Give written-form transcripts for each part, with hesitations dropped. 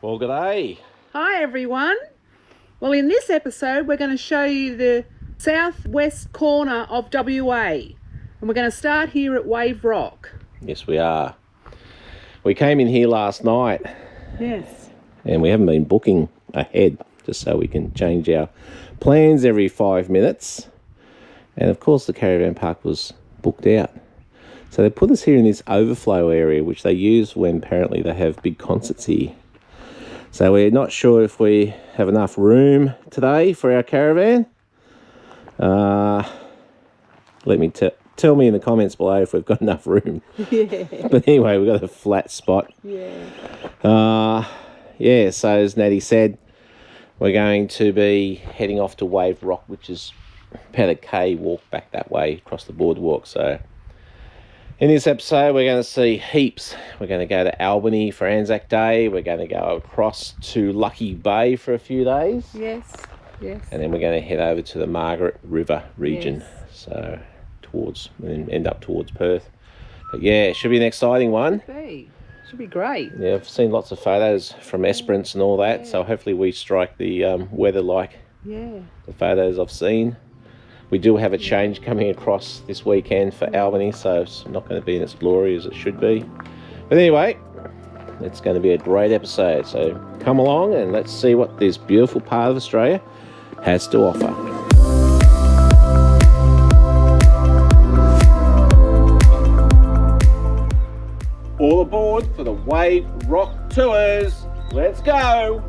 Well, g'day. Hi everyone. Well, in this episode we're going to show you the southwest corner of WA, and we're going to start here at Wave Rock. Yes, we are. We came in here last night. Yes. And we haven't been booking ahead just so we can change our plans every 5 minutes. And of course the caravan park was booked out. So they put us here in this overflow area, which they use when apparently they have big concerts here. So we're not sure if we have enough room today for our caravan. Tell me in the comments below if we've got enough room. Yeah. But anyway, we've got a flat spot. Yeah. So as Natty said, we're going to be heading off to Wave Rock, which is about a K walk back that way across the boardwalk. So in this episode, we're going to see heaps. We're going to go to Albany for Anzac Day. We're going to go across to Lucky Bay for a few days. Yes. Yes. And then we're going to head over to the Margaret River region. Yes. So and end up towards Perth. But yeah, it should be an exciting one. Should be great. Yeah, I've seen lots of photos from Esperance and all that. Yeah. So hopefully we strike the weather like the photos I've seen. We do have a change coming across this weekend for Albany, so it's not going to be as glory as it should be. But anyway, it's going to be a great episode. So come along and let's see what this beautiful part of Australia has to offer. All aboard for the Wave Rock Tours. Let's go.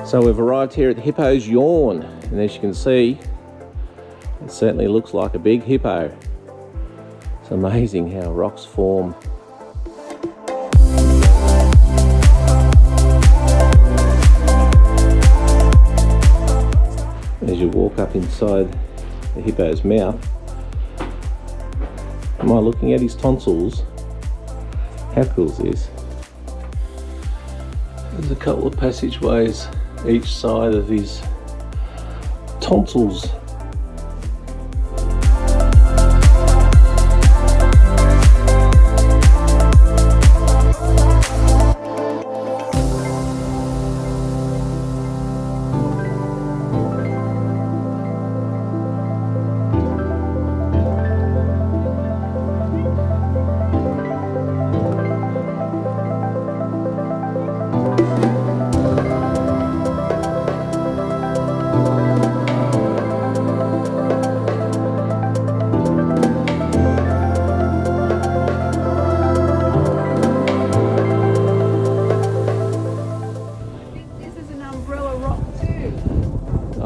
So we've arrived here at the Hippos Yawn, and as you can see, it certainly looks like a big hippo. It's amazing how rocks form. As you walk up inside the hippo's mouth, am I looking at his tonsils? How cool is this? There's a couple of passageways each side of his tonsils.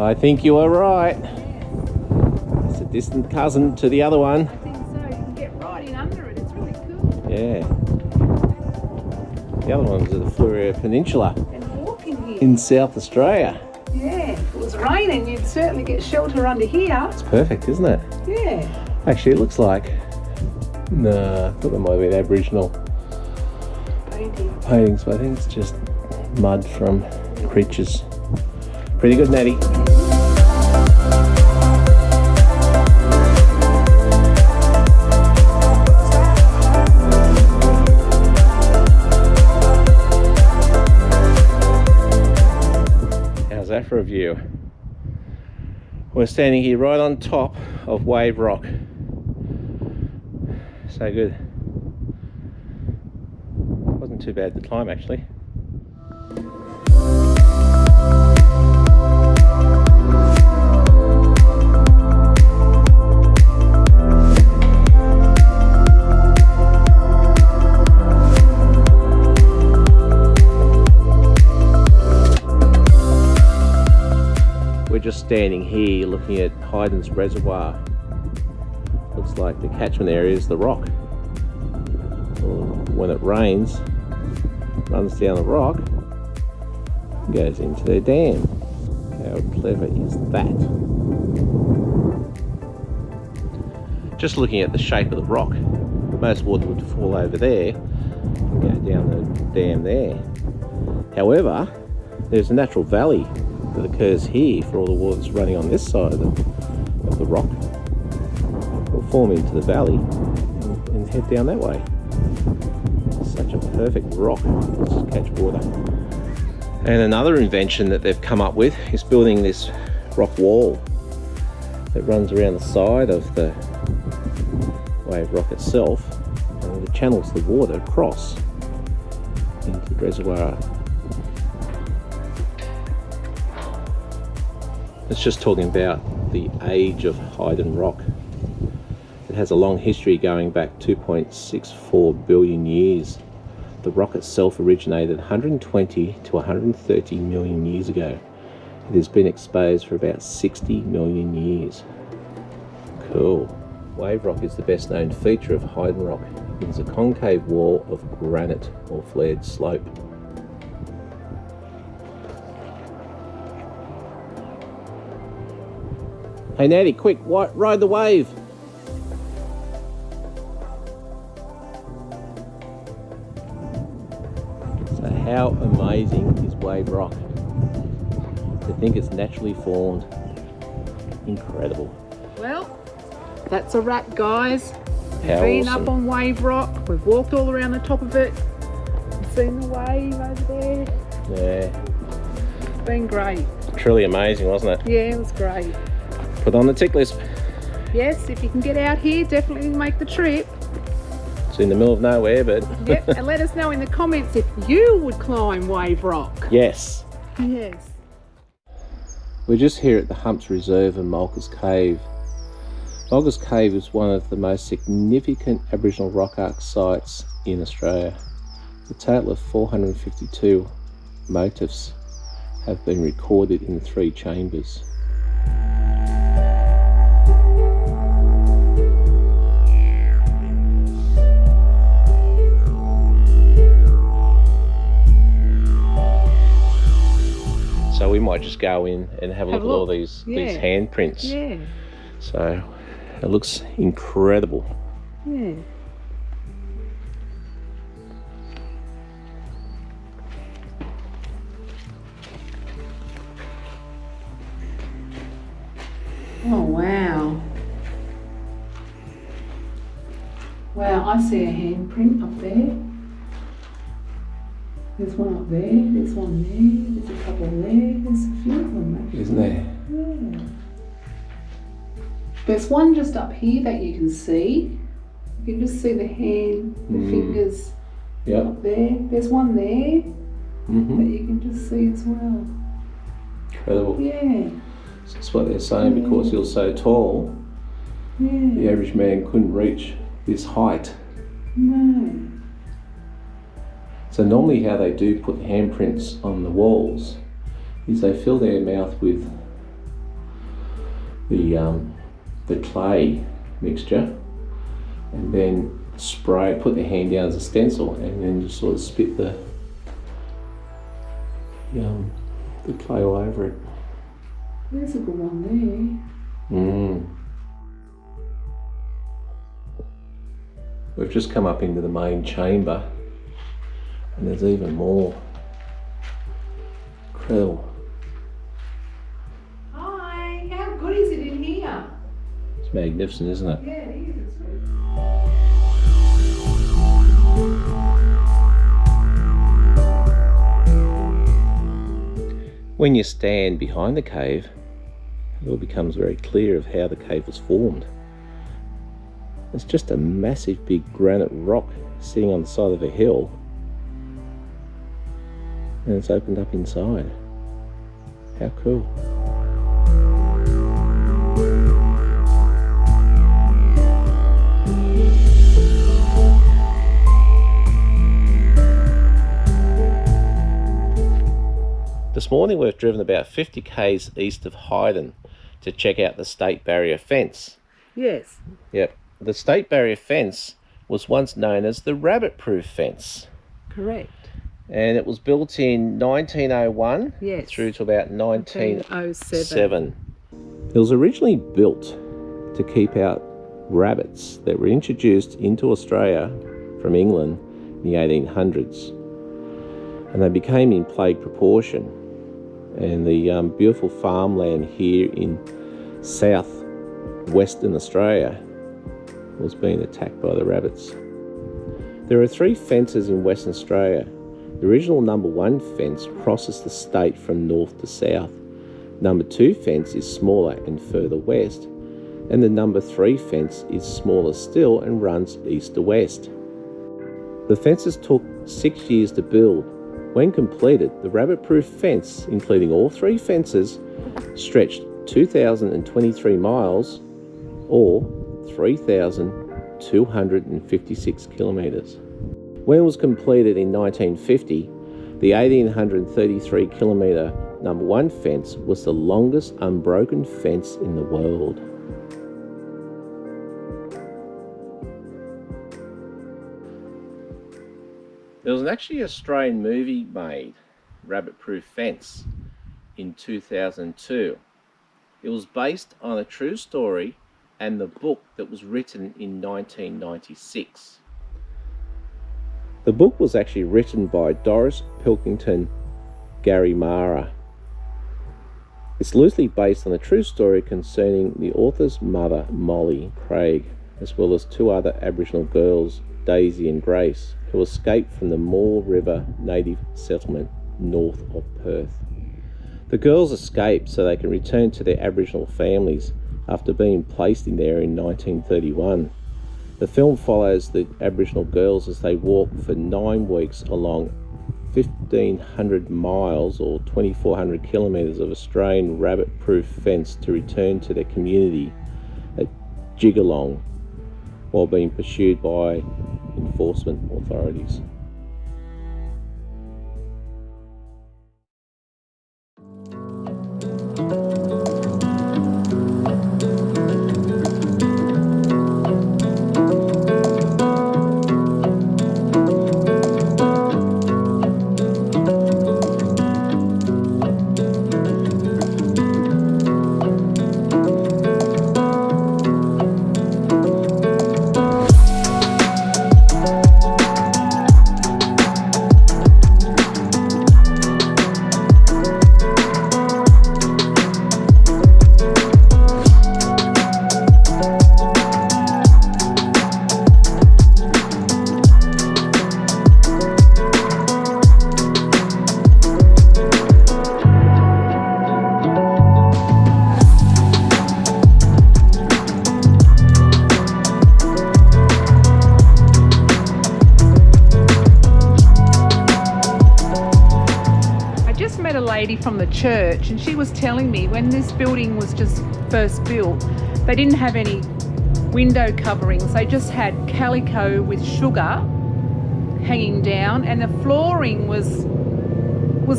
I think you are right. It's a distant cousin to the other one. I think so. You can get right in under it. It's really cool. Yeah. The other one was at the Fleurieu Peninsula. And walking here. In South Australia. Yeah. If it was raining, you'd certainly get shelter under here. It's perfect, isn't it? Yeah. Actually, it looks like... No, I thought there might be an Aboriginal paintings, but I think it's just mud from creatures. Pretty good, Natty. How's that for a view? We're standing here right on top of Wave Rock. So good. Wasn't too bad to climb, actually. We're just standing here looking at Hyden's Reservoir. Looks like the catchment area is the rock. When it rains, runs down the rock, goes into their dam. How clever is that? just looking at the shape of the rock, most water would fall over there and go down the dam there. However, there's a natural valley that occurs here for all the water that's running on this side of the rock. Will form into the valley and head down that way. Such a perfect rock to catch water. And another invention that they've come up with is building this rock wall that runs around the side of the wave rock itself, and it channels the water across into the reservoir. It's just talking about the age of Hyden rock. It has a long history going back 2.64 billion years. The rock itself originated 120 to 130 million years ago. It has been exposed for about 60 million years. Cool. Wave rock is the best known feature of Hyden rock. It is a concave wall of granite or flared slope. Hey Natty, quick, ride the wave. So how amazing is wave rock? To think it's naturally formed. Incredible. Well, that's a wrap, guys. We've How been awesome. up on Wave Rock. We've walked all around the top of it. We've seen the wave over there. Yeah, It's been great. truly amazing, wasn't it? Yeah, it was great. Put on the tick list. Yes, if you can get out here, definitely make the trip. It's in the middle of nowhere, but Yep, and let us know in the comments if you would climb Wave Rock. yes. Yes. We're just here at the Humps Reserve and Mulka's Cave. Mulka's Cave is one of the most significant Aboriginal rock art sites in Australia. A total of 452 motifs have been recorded in the 3 chambers. So we might just go in and have a look at all these handprints. Yeah. So it looks incredible. Yeah. Oh, wow. Wow, I see a handprint up there. There's one up there, there's one there, there's a couple there, there's a few of them actually. Isn't there? Yeah. There's one just up here that you can see. You can just see the hand, the fingers Yep. up there. There's one there Mm-hmm. that you can just see as well. Incredible. Yeah, That's what they're saying, because he was so tall, the yeah. average man couldn't reach this height. No. So normally how they do put handprints on the walls is they fill their mouth with the clay mixture and then spray, put their hand down as a stencil, and then just sort of spit the clay all over it. There's a good one We've just come up into the main chamber, and there's even more. Incredible. there. Hi, how good is it in here? It's magnificent, isn't it? Yeah, it is. It's good. When you stand behind the cave, it all becomes very clear of how the cave was formed. It's just a massive big granite rock sitting on the side of a hill, and it's opened up inside. How cool. This morning we've driven about 50 k's east of Hyden to check out the state barrier fence. Yes. Yep, the state barrier fence was once known as the rabbit-proof fence, Correct. and it was built in 1901 Yes. through to about 1907. 1907. It was originally built to keep out rabbits that were introduced into Australia from England in the 1800s. And they became in plague proportion. And the beautiful farmland here in south-western Australia was being attacked by the rabbits. There are 3 fences in Western Australia. The original number 1 fence crosses the state from north to south. Number 2 fence is smaller and further west. And the number 3 fence is smaller still and runs east to west. The fences took 6 years to build. When completed, the rabbit-proof fence, including all 3 fences, stretched 2,023 miles or 3,256 kilometres. When it was completed in 1950, the 1,833 kilometre number 1 fence was the longest unbroken fence in the world. There was actually an Australian movie made, Rabbit Proof Fence, in 2002. It was based on a true story and the book that was written in 1996. The book was actually written by Doris Pilkington Garimara. It's loosely based on a true story concerning the author's mother, Molly Craig, as well as 2 other Aboriginal girls, Daisy and Grace, who escaped from the Moore River native settlement north of Perth. The girls escaped so they can return to their Aboriginal families after being placed in there in 1931. The film follows the Aboriginal girls as they walk for 9 weeks along 1,500 miles or 2,400 kilometres of Australian rabbit-proof fence to return to their community at Jigalong while being pursued by enforcement authorities. From the church, and she was telling me when this building was just first built, they didn't have any window coverings. They just had calico with sugar hanging down, and the flooring was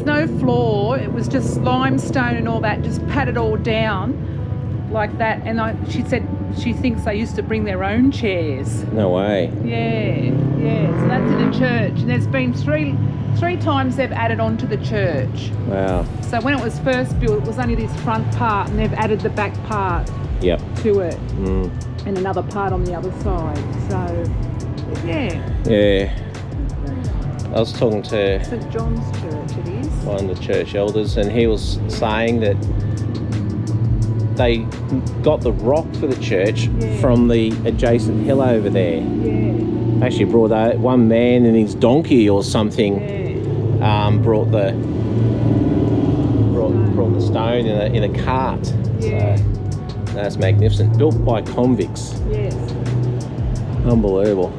no floor. It was just limestone and all that, just patted all down like that. And she said she thinks they used to bring their own chairs. No way. Yeah. So that's in the church, and there's been three times they've added on to the church. Wow. So when it was first built, it was only this front part, and they've added the back part to it, and another part on the other side. So, yeah. I was talking to St John's Church, it is. One of the church elders, and he was saying that they got the rock for the church from the adjacent hill over there. Yeah. Actually brought one man and his donkey or something. Brought the stone in a cart. Yeah. So that's magnificent. Built by convicts. Yes. Unbelievable.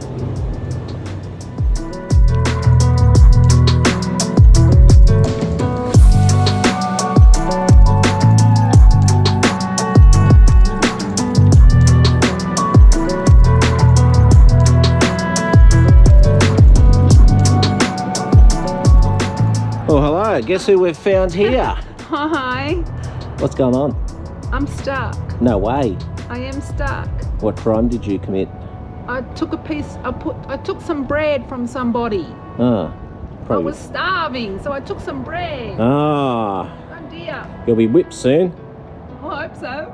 Guess who we've found here? Hi. What's going on? I'm stuck. No way. I am stuck. What crime did you commit? I took I took some bread from somebody. Probably. I was starving, so I took some bread. Oh dear. You'll be whipped soon. I hope so.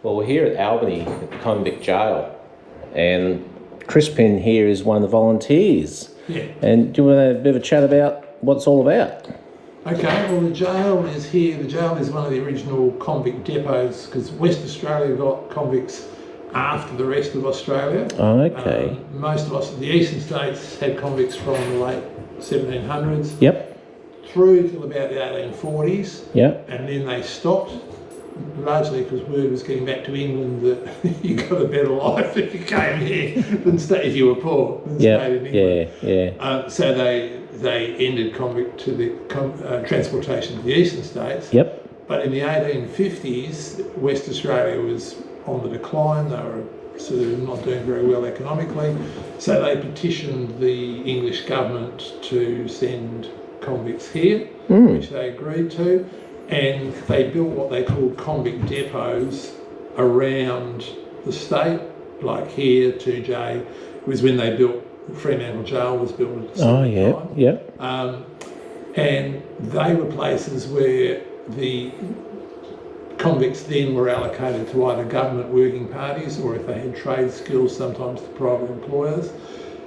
Well, we're here at Albany at the convict jail, and Crispin here is one of the volunteers. Yeah. And do you want to have a bit of a chat about what it's all about? Okay, well the jail is here. The jail is one of the original convict depots because West Australia got convicts after the rest of Australia. Oh, okay. Most of us, the eastern states, had convicts from the late 1700s Yep. through till about the 1840s. Yep. And then they stopped, largely because word was getting back to England that you got a better life if you came here than if you were poor than stayed in England. Yeah. So they ended convict to the transportation to the eastern states. Yep. But in the 1850s, West Australia was on the decline. They were sort of not doing very well economically. So they petitioned the English government to send convicts here, which they agreed to. And they built what they called convict depots around the state, like here, 2J, was when they built, Fremantle Jail was built at the same time. Yeah. And they were places where the convicts then were allocated to either government working parties or if they had trade skills, sometimes to private employers.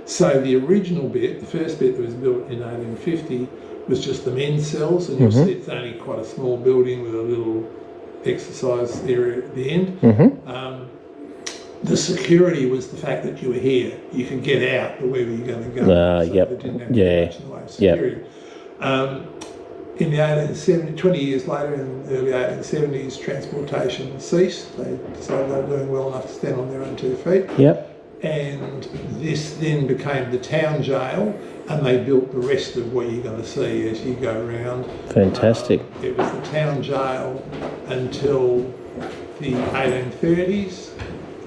So the original bit, the first bit that was built in 1850, was just the men's cells, and you'll see it's only quite a small building with a little exercise area at the end. The security was the fact that you were here. You could get out, but where were you going to go? So they didn't have much in the way of security. In the 1870s, 20 years later, in the early 1870s, transportation ceased. They decided they were doing well enough to stand on their own 2 feet. Yep. And this then became the town jail, and they built the rest of what you're going to see as you go around. Fantastic. It was the town jail until the 1830s.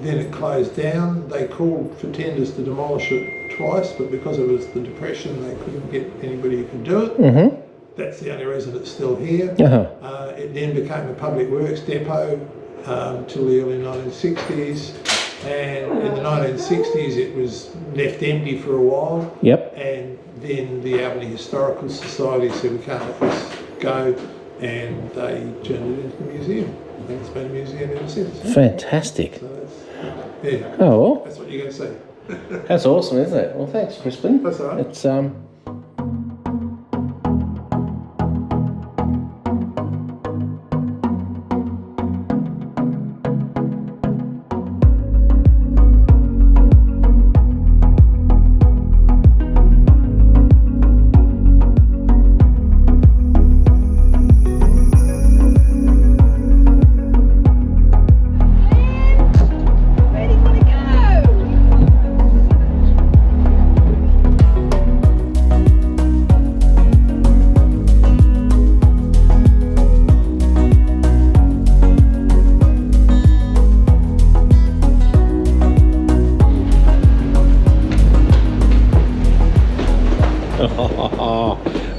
Then it closed down. They called for tenders to demolish it twice, but because it was the Depression, they couldn't get anybody who could do it. That's the only reason it's still here. It then became a public works depot till the early 1960s. And in the 1960s, it was left empty for a while. Yep. And then the Albany Historical Society said, we can't let this go, and they turned it into a museum. And it's been a museum ever since. Fantastic. So that's, Oh, well. that's what you're going to see. That's awesome, isn't it? Well, thanks, Crispin. That's all right. It's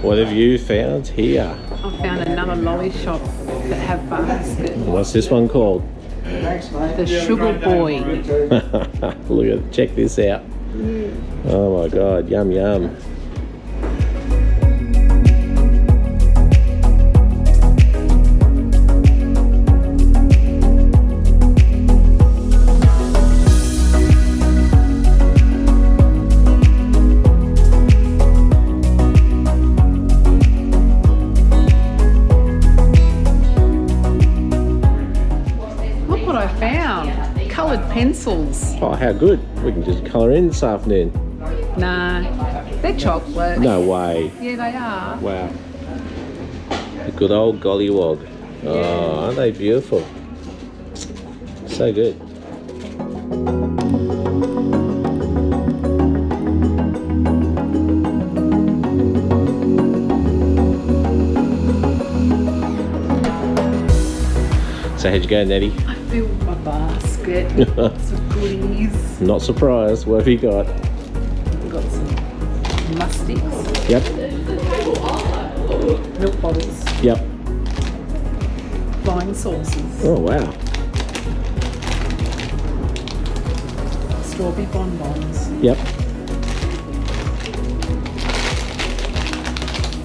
what have you found here? I found another lolly shop that have baskets. What's this one called? The Sugar Boy. Look at, check this out. Oh my God, yum yum. Look what I found. Coloured pencils. Oh, how good. We can just colour in this afternoon. Nah, they're chocolate. No way. Yeah, they are. Wow. A good old gollywog. Oh, aren't they beautiful? So good. So how'd you go, Nettie? I filled my basket with some goodies. Not surprised. What have you got? We've got some mustics, Yep. milk bottles, Yep. flying saucers, Oh, wow. strawberry bonbons, Yep.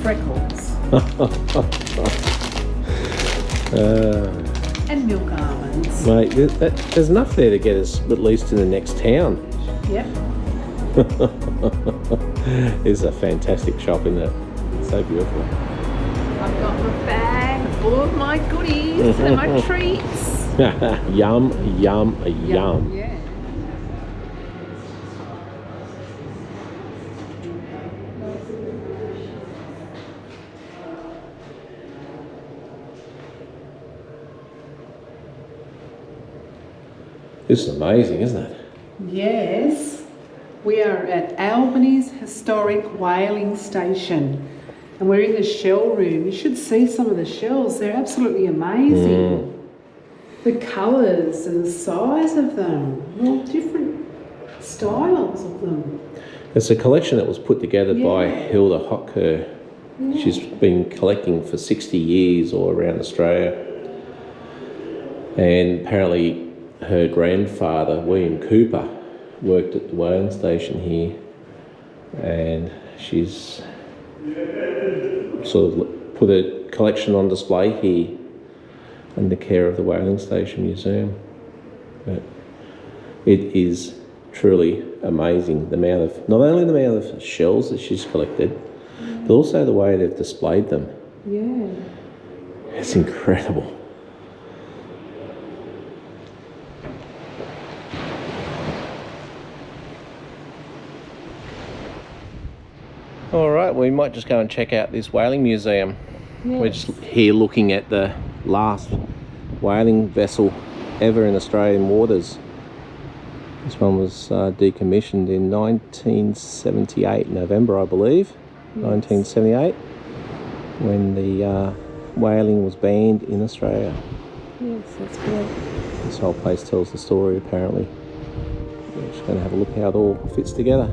freckles, and and milk almonds. Mate, there's enough there to get us at least to the next town. Yep. It's a fantastic shop, isn't it? So beautiful. I've got my bag full of my goodies and my treats. Yum, yum, yum. Yeah. This is amazing, isn't it? Yes. We are at Albany's historic whaling station. And we're in the shell room. You should see some of the shells. They're absolutely amazing. The colours and the size of them. All different styles of them. It's a collection that was put together by Yeah. Hilda Hocker. Yeah. She's been collecting for 60 years all around Australia. And apparently her grandfather, William Cooper, worked at the whaling station here. And she's sort of put a collection on display here under care of the Whaling Station Museum. But it is truly amazing, the amount of, not only the amount of shells that she's collected, but also the way they've displayed them. Yeah. It's incredible. All right, we might just go and check out this whaling museum. We're just here looking at the last whaling vessel ever in Australian waters. This one was decommissioned in 1978, November, I believe. 1978, when the whaling was banned in Australia. Yes, that's correct. This whole place tells the story, apparently. We're just going to have a look how it all fits together.